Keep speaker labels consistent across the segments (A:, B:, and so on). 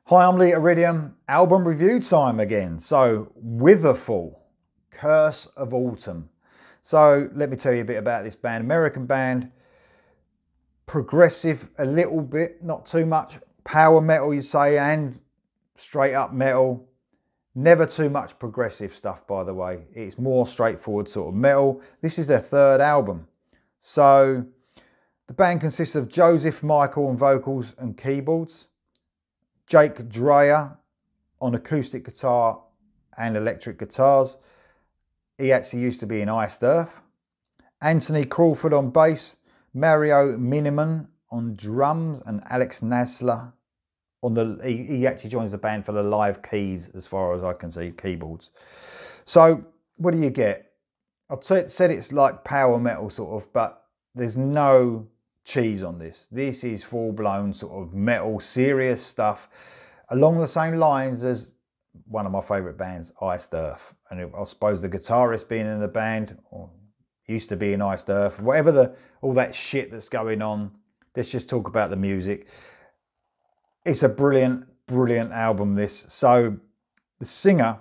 A: Hi, I'm Lee Iridium. Album review time again. So, Witherfall, Curse of Autumn. So, let me tell you a bit about this band. American band, progressive a little bit, not too much. Power metal, you say, and straight up metal. Never too much progressive stuff, by the way. It's more straightforward sort of metal. This is their third album. So, the band consists of Joseph Michael on vocals and keyboards, Jake Dreyer on acoustic guitar and electric guitars. He actually used to be in Iced Earth. Anthony Crawford on bass, Mario Miniman on drums, and Alex Nasler on he actually joins the band for the live keys, as far as I can see, keyboards. So what do you get? I've said it's like power metal sort of, but there's no cheese on this. This is full-blown sort of metal, serious stuff, along the same lines as one of my favourite bands, Iced Earth. And I suppose the guitarist being in the band, or used to be in Iced Earth, whatever all that shit that's going on, let's just talk about the music. It's a brilliant, brilliant album, this. So the singer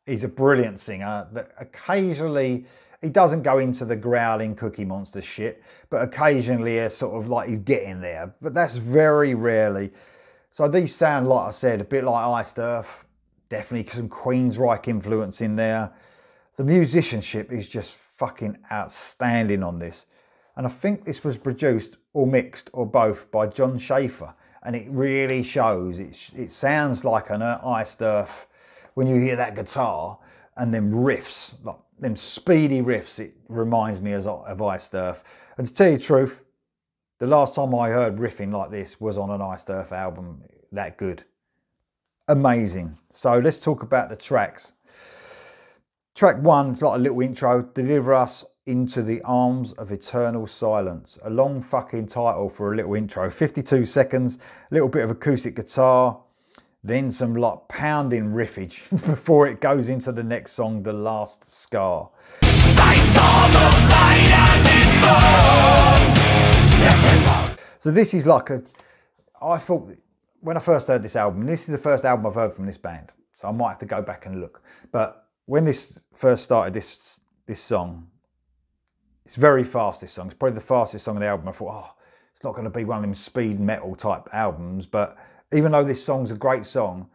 A: is a brilliant singer that occasionally, he doesn't go into the growling Cookie Monster shit, but occasionally it's sort of like he's getting there. But that's very rarely. So these sound, like I said, a bit like Iced Earth. Definitely some Queensryche influence in there. The musicianship is just fucking outstanding on this. And I think this was produced or mixed or both by John Schaefer. And it really shows. It sounds like an Iced Earth when you hear that guitar and them riffs, like them speedy riffs. It reminds me of Iced Earth. And to tell you the truth, the last time I heard riffing like this was on an Iced Earth album. That good. Amazing. So let's talk about the tracks. Track one is like a little intro. Deliver Us Into the Arms of Eternal Silence. A long fucking title for a little intro. 52 seconds, a little bit of acoustic guitar, then some like pounding riffage before it goes into the next song, The Last Scar. I saw the light and it burned. So this is like I thought, when I first heard this album, this is the first album I've heard from this band, so I might have to go back and look. But when this first started, this song, it's very fast, this song. It's probably the fastest song of the album. I thought, oh, it's not going to be one of them speed metal type albums. But even though this song's a great song,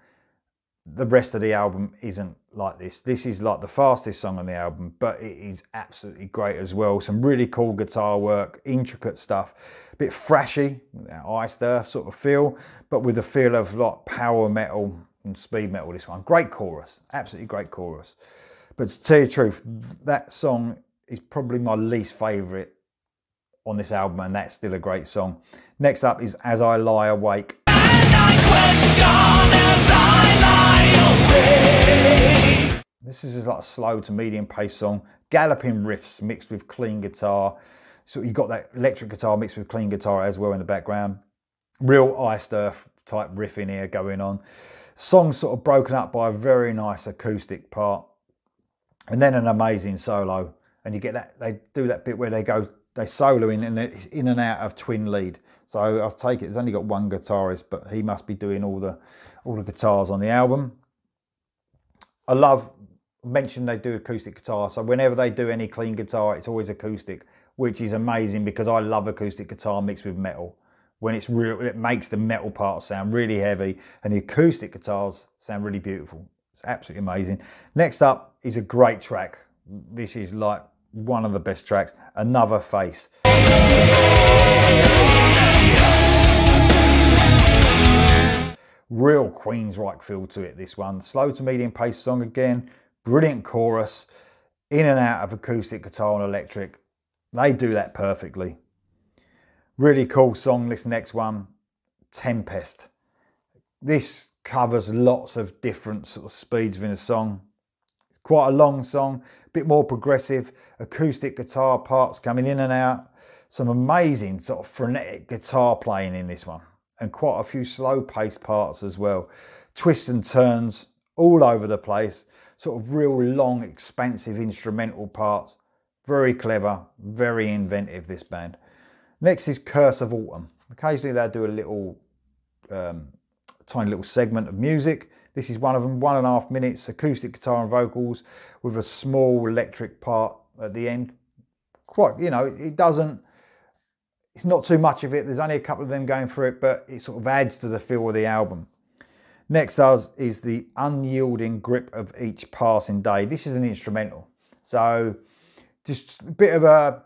A: the rest of the album isn't like this. This is like the fastest song on the album, but it is absolutely great as well. Some really cool guitar work, intricate stuff, a bit thrashy, Iced Earth sort of feel, but with the feel of like power metal and speed metal, this one. Great chorus, absolutely great chorus. But to tell you the truth, that song is probably my least favourite on this album, and that's still a great song. Next up is As I Lie Awake. This is like a slow to medium pace song, galloping riffs mixed with clean guitar. So you got that electric guitar mixed with clean guitar as well in the background. Real Iced Earth type riff in here going on. Song's sort of broken up by a very nice acoustic part, and then an amazing solo. And you get that, they do that bit where they solo in, and it's in and out of twin lead. So I'll take it, it's only got one guitarist, but he must be doing all the guitars on the album. I mentioned they do acoustic guitar, so whenever they do any clean guitar, it's always acoustic, which is amazing because I love acoustic guitar mixed with metal. When it's real, it makes the metal part sound really heavy, and the acoustic guitars sound really beautiful. It's absolutely amazing. Next up is a great track. This is like one of the best tracks, Another Face. Real Queensryche feel to it, this one. Slow to medium pace song again, brilliant chorus, in and out of acoustic guitar and electric. They do that perfectly. Really cool song, this next one, Tempest. This covers lots of different sort of speeds within a song. It's quite a long song, a bit more progressive, acoustic guitar parts coming in and out. Some amazing sort of frenetic guitar playing in this one, and quite a few slow paced parts as well. Twists and turns all over the place, sort of real long, expansive instrumental parts. Very clever, very inventive, this band. Next is Curse of Autumn. Occasionally they'll do a little tiny little segment of music. This is one of them, 1.5 minutes, acoustic guitar and vocals with a small electric part at the end. Quite, you know, it's not too much of it. There's only a couple of them going through it, but it sort of adds to the feel of the album. Next is the unyielding grip of each passing day. This is an instrumental. So just a bit of a,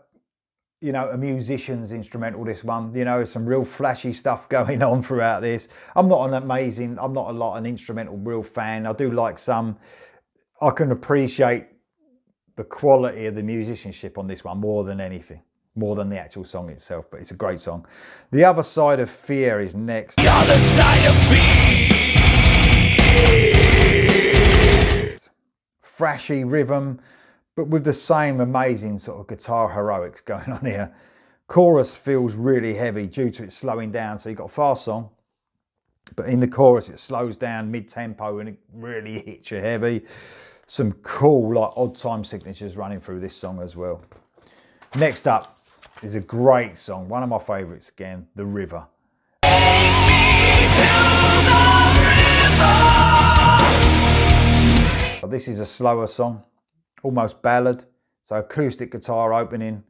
A: you know, a musician's instrumental, this one. You know, some real flashy stuff going on throughout this. I'm not an instrumental real fan. I do like some. I can appreciate the quality of the musicianship on this one more than anything, more than the actual song itself, but it's a great song. The Other Side of Fear is next. The Other Side of Fear. Thrashy rhythm, but with the same amazing sort of guitar heroics going on here. Chorus feels really heavy due to it slowing down. So you've got a fast song, but in the chorus it slows down mid-tempo and it really hits you heavy. Some cool, like, odd time signatures running through this song as well. Next up is a great song, one of my favourites again, The River. This is a slower song, almost ballad. So acoustic guitar opening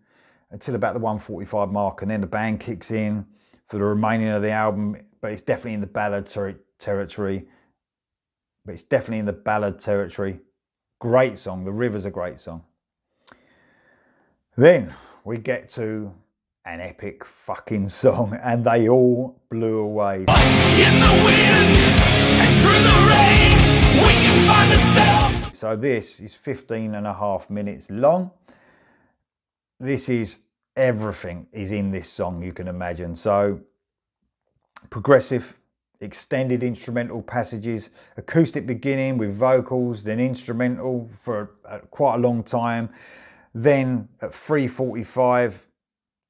A: until about the 1:45 mark, and then the band kicks in for the remaining of the album. But it's definitely in the ballad territory. Great song. The River's a great song. Then we get to an epic fucking song, and They All Blew Away. In the wind and through the rain, we can find ourselves. So this is 15.5 minutes long. This is everything is in this song you can imagine. So progressive, extended instrumental passages, acoustic beginning with vocals, then instrumental for quite a long time. Then at 3:45,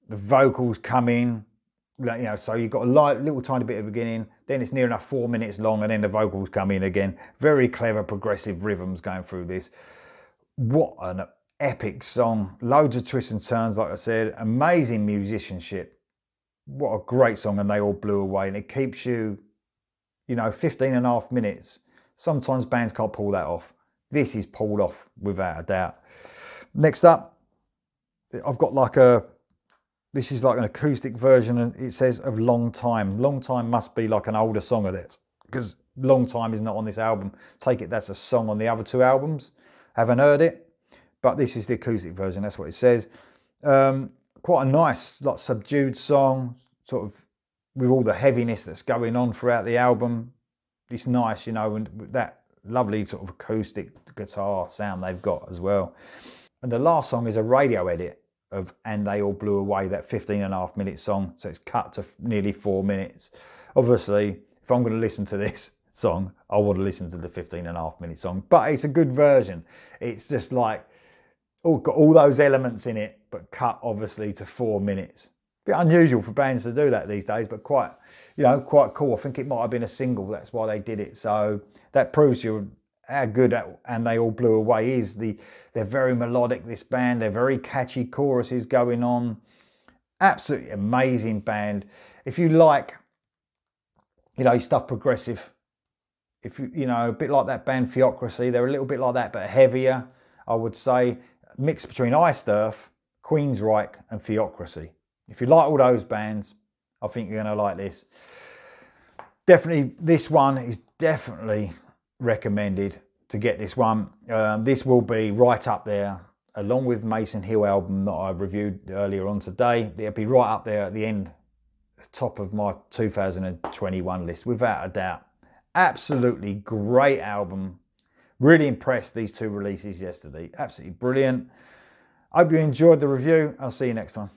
A: the vocals come in, you know, so you've got a little tiny bit of beginning, then it's near enough 4 minutes long, and then the vocals come in again. Very clever progressive rhythms going through this. What an epic song. Loads of twists and turns, like I said. Amazing musicianship. What a great song, and They All Blew Away. And it keeps you, you know, 15.5 minutes. Sometimes bands can't pull that off. This is pulled off without a doubt. Next up, I've got this is like an acoustic version, and it says of Long Time. Long Time must be like an older song of this, because Long Time is not on this album. Take it that's a song on the other two albums. Haven't heard it, but this is the acoustic version. That's what it says. Quite a nice, like, subdued song, sort of with all the heaviness that's going on throughout the album. It's nice, you know, and with that lovely sort of acoustic guitar sound they've got as well. And the last song is a radio edit of And They All Blew Away, that 15.5 minute song. So it's cut to nearly 4 minutes. Obviously, if I'm going to listen to this song, I want to listen to the 15.5 minute song. But it's a good version. It's just like, got all those elements in it, but cut obviously to 4 minutes. Bit unusual for bands to do that these days, but quite, you know, quite cool. I think it might have been a single. That's why they did it. So that proves you how good And They All Blew Away is. They're very melodic, this band. They're very catchy choruses going on. Absolutely amazing band. If you like, you know, stuff progressive, if you know, a bit like that band Theocracy, they're a little bit like that, but heavier, I would say. Mix between Iced-Earth, Queensryche and Theocracy. If you like all those bands, I think you're going to like this. Definitely, this one is definitely recommended to get this one. This will be right up there, along with Mason Hill album that I reviewed earlier on today. It'll be right up there at the end, top of my 2021 list, without a doubt. Absolutely great album. Really impressed, these two releases yesterday. Absolutely brilliant. Hope you enjoyed the review. I'll see you next time.